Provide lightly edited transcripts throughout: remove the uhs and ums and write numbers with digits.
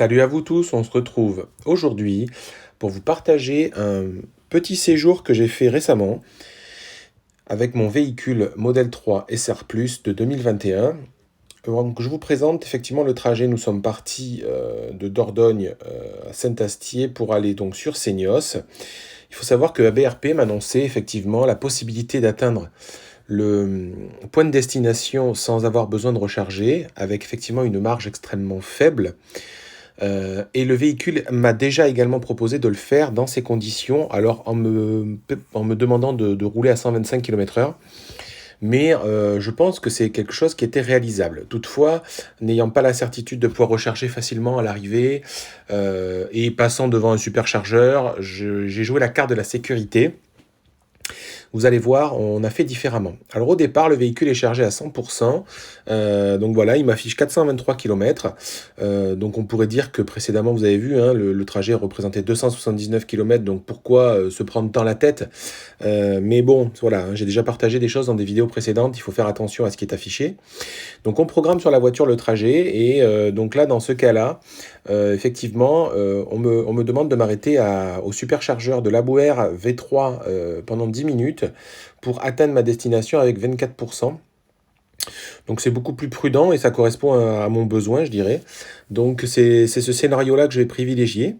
Salut à vous tous, on se retrouve aujourd'hui pour vous partager un petit séjour que j'ai fait récemment avec mon véhicule Model 3 SR Plus de 2021. Donc, je vous présente effectivement le trajet. Nous sommes partis de Dordogne à Saint-Astier pour aller donc sur Seignos. Il faut savoir que ABRP m'a annoncé effectivement la possibilité d'atteindre le point de destination sans avoir besoin de recharger, avec effectivement une marge extrêmement faible. Et le véhicule m'a déjà également proposé de le faire dans ces conditions, alors en me demandant de rouler à 125 km/h. Mais je pense que c'est quelque chose qui était réalisable. Toutefois, n'ayant pas la certitude de pouvoir recharger facilement à l'arrivée et passant devant un superchargeur, j'ai joué la carte de la sécurité. Vous allez voir, on a fait différemment. Alors au départ, le véhicule est chargé à 100%. Donc voilà, il m'affiche 423 km. Donc on pourrait dire que précédemment, vous avez vu, hein, le trajet représentait 279 km. Donc pourquoi se prendre tant la tête? Mais bon, voilà, hein, j'ai déjà partagé des choses dans des vidéos précédentes. Il faut faire attention à ce qui est affiché. Donc on programme sur la voiture le trajet. Et donc là, dans ce cas-là, effectivement, on me demande de m'arrêter au superchargeur de l'Abouer V3 pendant 10 minutes pour atteindre ma destination avec 24%. Donc c'est beaucoup plus prudent et ça correspond à mon besoin, je dirais. Donc c'est ce scénario-là que je vais privilégier.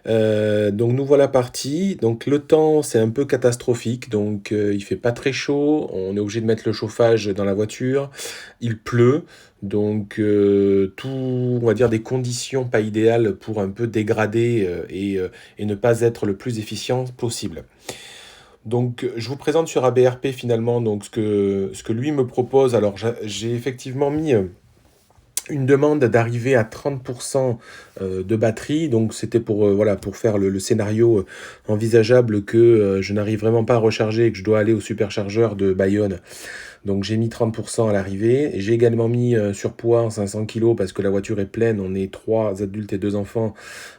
Donc nous voilà partis. Donc le temps c'est un peu catastrophique. Donc il fait pas très chaud. On est obligé de mettre le chauffage dans la voiture. Il pleut. Donc tout, on va dire des conditions pas idéales pour un peu dégrader et ne pas être le plus efficient possible. Donc je vous présente sur ABRP finalement donc ce que lui me propose. Alors j'ai effectivement mis une demande d'arriver à 30% de batterie. Donc c'était pour, voilà, pour faire le scénario envisageable que je n'arrive vraiment pas à recharger et que je dois aller au superchargeur de Bayonne. Donc j'ai mis 30% à l'arrivée. J'ai également mis surpoids 500 kg parce que la voiture est pleine. On est 3 adultes et 2 enfants.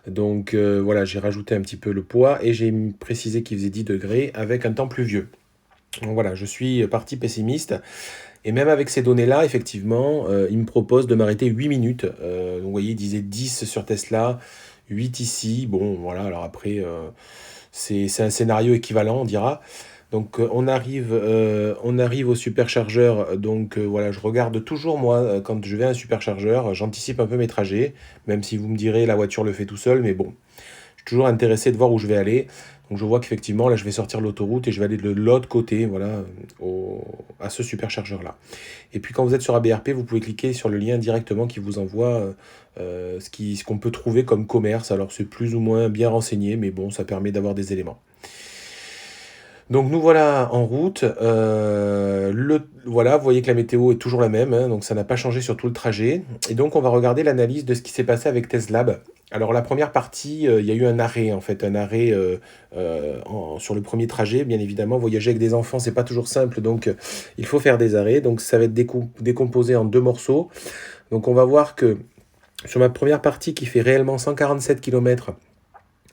Donc voilà, j'ai rajouté un petit peu le poids et j'ai précisé qu'il faisait 10 degrés avec un temps pluvieux. Donc voilà, je suis parti pessimiste. Et même avec ces données-là, effectivement, il me propose de m'arrêter 8 minutes. Donc vous voyez, il disait 10 sur Tesla, 8 ici. Bon, voilà, alors après, c'est un scénario équivalent, on dira. Donc on arrive au superchargeur. Donc voilà, je regarde toujours moi quand je vais à un superchargeur, j'anticipe un peu mes trajets, même si vous me direz la voiture le fait tout seul, mais bon, je suis toujours intéressé de voir où je vais aller. Donc je vois qu'effectivement, là, je vais sortir l'autoroute et je vais aller de l'autre côté, voilà, à ce superchargeur-là. Et puis quand vous êtes sur ABRP, vous pouvez cliquer sur le lien directement qui vous envoie ce qu'on peut trouver comme commerce. Alors c'est plus ou moins bien renseigné, mais bon, ça permet d'avoir des éléments. Donc nous voilà en route. Voilà, vous voyez que la météo est toujours la même, hein, donc ça n'a pas changé sur tout le trajet. Et donc on va regarder l'analyse de ce qui s'est passé avec TESLab. Alors la première partie, il y a eu un arrêt, en fait, un arrêt sur le premier trajet. Bien évidemment, voyager avec des enfants, c'est pas toujours simple, donc il faut faire des arrêts. Donc ça va être décomposé en deux morceaux. Donc on va voir que sur ma première partie qui fait réellement 147 km,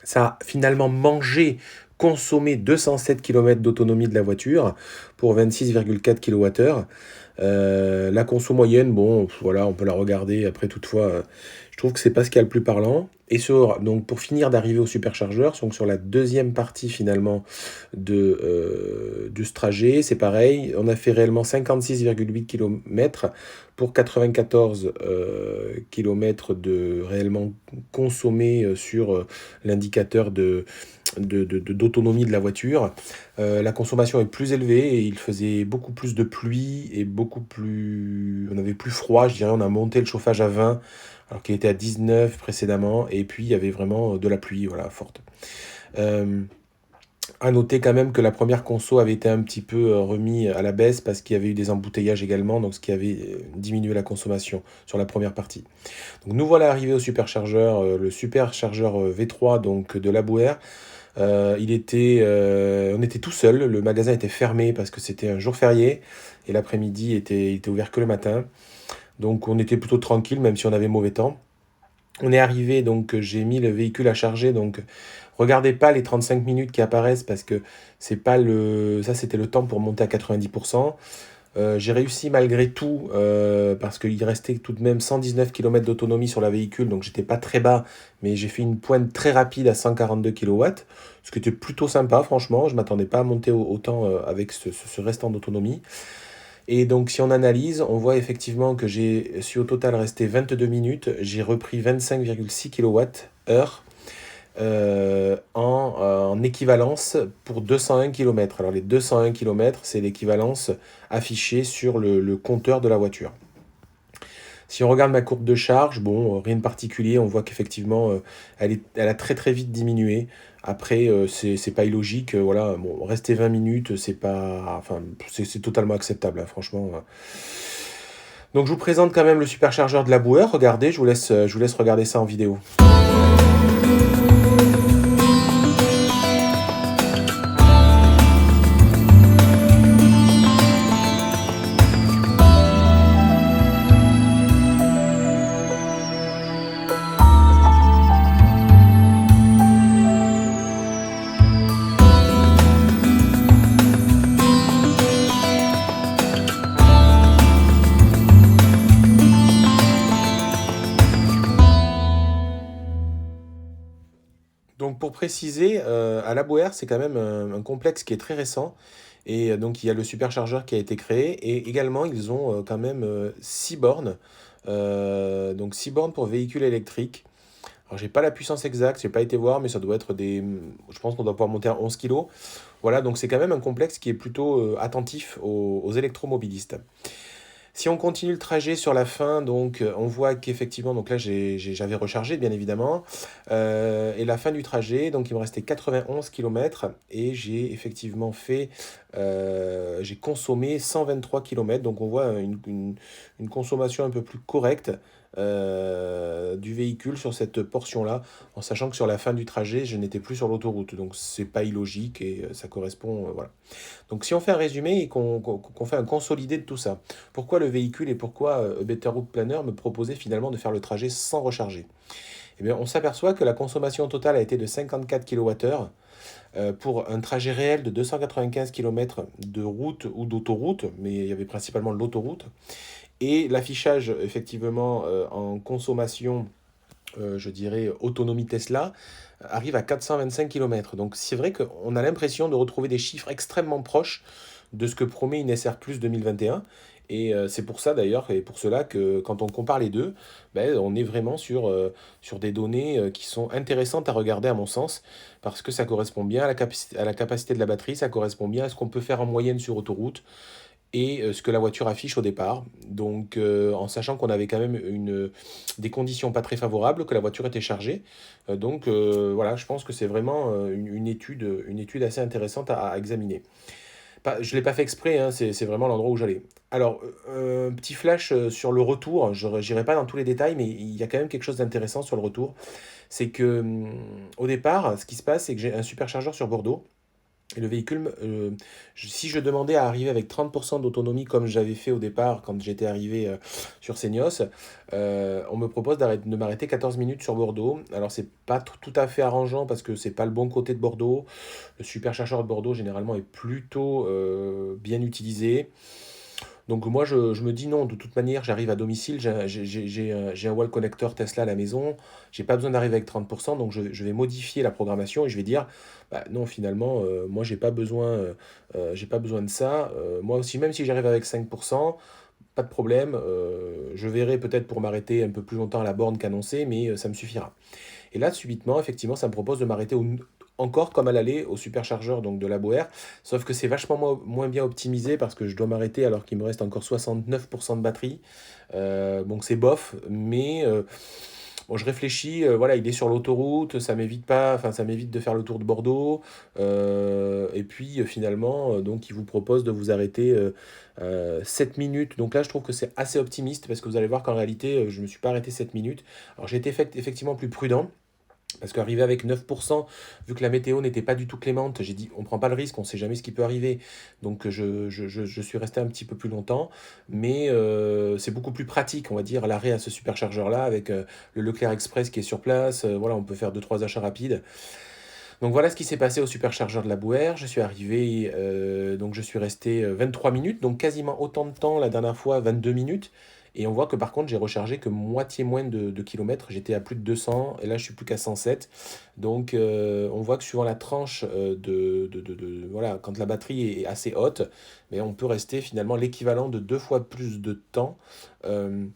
ça a finalement mangé, consommé 207 km d'autonomie de la voiture pour 26,4 kWh. La conso moyenne, bon, voilà, on peut la regarder. Après, toutefois, je trouve que c'est pas ce qu'il y a le plus parlant. Et donc, pour finir d'arriver au superchargeur, donc sur la deuxième partie finalement de ce trajet, c'est pareil. On a fait réellement 56,8 km pour 94 km de réellement consommé sur l'indicateur d'autonomie de la voiture. La consommation est plus élevée et il faisait beaucoup plus de pluie et on avait plus froid, je dirais. On a monté le chauffage à 20 alors qu'il était à 19 précédemment, et puis il y avait vraiment de la pluie, voilà, forte. À noter quand même que la première conso avait été un petit peu remis à la baisse parce qu'il y avait eu des embouteillages également, donc ce qui avait diminué la consommation sur la première partie. Donc nous voilà arrivés au superchargeur, le superchargeur V3 donc de l'Abouer. On était tout seul, le magasin était fermé parce que c'était un jour férié et l'après-midi était ouvert que le matin. Donc on était plutôt tranquille même si on avait mauvais temps. On est arrivé, donc j'ai mis le véhicule à charger. Donc regardez pas les 35 minutes qui apparaissent parce que c'est pas ça c'était le temps pour monter à 90%. J'ai réussi malgré tout, parce qu'il restait tout de même 119 km d'autonomie sur la véhicule, donc j'étais pas très bas, mais j'ai fait une pointe très rapide à 142 kW, ce qui était plutôt sympa, franchement. Je m'attendais pas à monter autant avec ce restant d'autonomie. Et donc, si on analyse, on voit effectivement que j'ai su au total rester 22 minutes, j'ai repris 25,6 kWh en équivalence pour 201 km. Alors les 201 km, c'est l'équivalence affichée sur le compteur de la voiture. Si on regarde ma courbe de charge, bon, rien de particulier, on voit qu'effectivement, elle a très très vite diminué. Après, c'est pas illogique, voilà, bon, rester 20 minutes, c'est pas, enfin, c'est totalement acceptable, hein, franchement. Donc je vous présente quand même le superchargeur de la boueur. Regardez, je vous laisse regarder ça en vidéo. Donc pour préciser, à la Bouère, c'est quand même un complexe qui est très récent. Et donc il y a le superchargeur qui a été créé. Et également, ils ont quand même 6 bornes. Donc 6 bornes pour véhicules électriques. Alors j'ai pas la puissance exacte, j'ai pas été voir, mais ça doit être des. Je pense qu'on doit pouvoir monter à 11 kilos. Voilà, donc c'est quand même un complexe qui est plutôt attentif aux électromobilistes. Si on continue le trajet sur la fin, donc on voit qu'effectivement, donc là j'avais rechargé bien évidemment, et la fin du trajet, donc il me restait 91 km et j'ai effectivement j'ai consommé 123 km, donc on voit une consommation un peu plus correcte du véhicule sur cette portion-là, en sachant que sur la fin du trajet, je n'étais plus sur l'autoroute, donc c'est pas illogique et ça correspond, voilà. Donc si on fait un résumé et qu'on fait un consolidé de tout ça, pourquoi le véhicule et pourquoi Better Route Planner me proposait finalement de faire le trajet sans recharger? Eh bien, on s'aperçoit que la consommation totale a été de 54 kWh pour un trajet réel de 295 km de route ou d'autoroute, mais il y avait principalement l'autoroute. Et l'affichage, effectivement, en consommation, je dirais, autonomie Tesla, arrive à 425 km. Donc c'est vrai qu'on a l'impression de retrouver des chiffres extrêmement proches de ce que promet une SR Plus 2021. Et c'est pour ça d'ailleurs, et pour cela que quand on compare les deux, ben, on est vraiment sur des données qui sont intéressantes à regarder à mon sens, parce que ça correspond bien à la capacité de la batterie, ça correspond bien à ce qu'on peut faire en moyenne sur autoroute, et ce que la voiture affiche au départ. Donc, en sachant qu'on avait quand même des conditions pas très favorables, que la voiture était chargée. Voilà, je pense que c'est vraiment une étude assez intéressante à examiner. Je ne l'ai pas fait exprès, hein, c'est vraiment l'endroit où j'allais. Alors, petit flash sur le retour, je n'irai pas dans tous les détails, mais il y a quand même quelque chose d'intéressant sur le retour. C'est que, au départ, ce qui se passe, c'est que j'ai un superchargeur sur Bordeaux. Et le véhicule, si je demandais à arriver avec 30% d'autonomie comme j'avais fait au départ quand j'étais arrivé sur Seignos, on me propose de m'arrêter 14 minutes sur Bordeaux. Alors c'est pas tout à fait arrangeant parce que c'est pas le bon côté de Bordeaux. Le superchargeur de Bordeaux généralement est plutôt bien utilisé. Donc moi, je me dis non, de toute manière, j'arrive à domicile, j'ai un wall connector Tesla à la maison, j'ai pas besoin d'arriver avec 30%, donc je vais modifier la programmation et je vais dire, bah, non, finalement, moi, j'ai pas besoin de ça. Moi aussi, même si j'arrive avec 5%, pas de problème, je verrai peut-être pour m'arrêter un peu plus longtemps à la borne qu'annoncé, mais ça me suffira. Et là, subitement, effectivement, ça me propose de m'arrêter encore comme à l'aller au superchargeur donc de la Boer, sauf que c'est vachement moins bien optimisé parce que je dois m'arrêter alors qu'il me reste encore 69% de batterie. Donc c'est bof, mais bon, je réfléchis, voilà, il est sur l'autoroute, ça m'évite pas, enfin ça m'évite de faire le tour de Bordeaux. Et puis finalement, donc il vous propose de vous arrêter 7 minutes. Donc là, je trouve que c'est assez optimiste parce que vous allez voir qu'en réalité, je ne me suis pas arrêté 7 minutes. Alors j'ai été effectivement plus prudent. Parce qu'arriver avec 9%, vu que la météo n'était pas du tout clémente, j'ai dit on prend pas le risque, on sait jamais ce qui peut arriver. Donc je suis resté un petit peu plus longtemps, mais c'est beaucoup plus pratique, on va dire, l'arrêt à ce superchargeur-là, avec le Leclerc Express qui est sur place. Voilà, on peut faire deux trois achats rapides. Donc voilà ce qui s'est passé au superchargeur de la Bouère. Je suis arrivé, donc je suis resté 23 minutes, donc quasiment autant de temps la dernière fois, 22 minutes. Et on voit que par contre, j'ai rechargé que moitié moins de kilomètres. J'étais à plus de 200 et là, je suis plus qu'à 107. Donc on voit que suivant la tranche voilà, quand la batterie est assez haute, mais on peut rester finalement l'équivalent de 2 fois plus de temps. euh,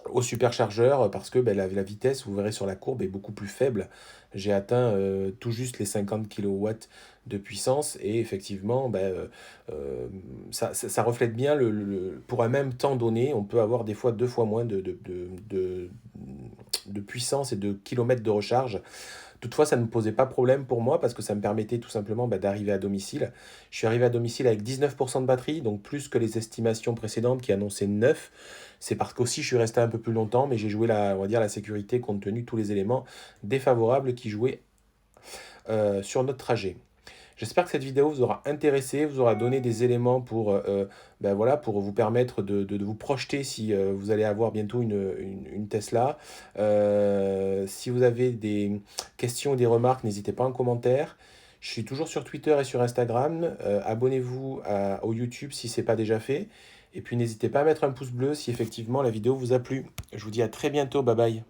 Au superchargeur parce que ben, la vitesse, vous verrez sur la courbe, est beaucoup plus faible. J'ai atteint tout juste les 50 kilowatts de puissance et effectivement, ben, euh, ça reflète bien pour un même temps donné, on peut avoir des fois 2 fois moins de puissance et de kilomètres de recharge. Toutefois, ça ne me posait pas problème pour moi parce que ça me permettait tout simplement bah, d'arriver à domicile. Je suis arrivé à domicile avec 19% de batterie, donc plus que les estimations précédentes qui annonçaient 9. C'est parce qu'aussi je suis resté un peu plus longtemps, mais j'ai joué on va dire, la sécurité compte tenu de tous les éléments défavorables qui jouaient sur notre trajet. J'espère que cette vidéo vous aura intéressé, vous aura donné des éléments pour, ben voilà, pour vous permettre de vous projeter si vous allez avoir bientôt une Tesla. Si vous avez des questions ou des remarques, n'hésitez pas en commentaire. Je suis toujours sur Twitter et sur Instagram. Abonnez-vous au YouTube si ce n'est pas déjà fait. Et puis n'hésitez pas à mettre un pouce bleu si effectivement la vidéo vous a plu. Je vous dis à très bientôt, bye bye.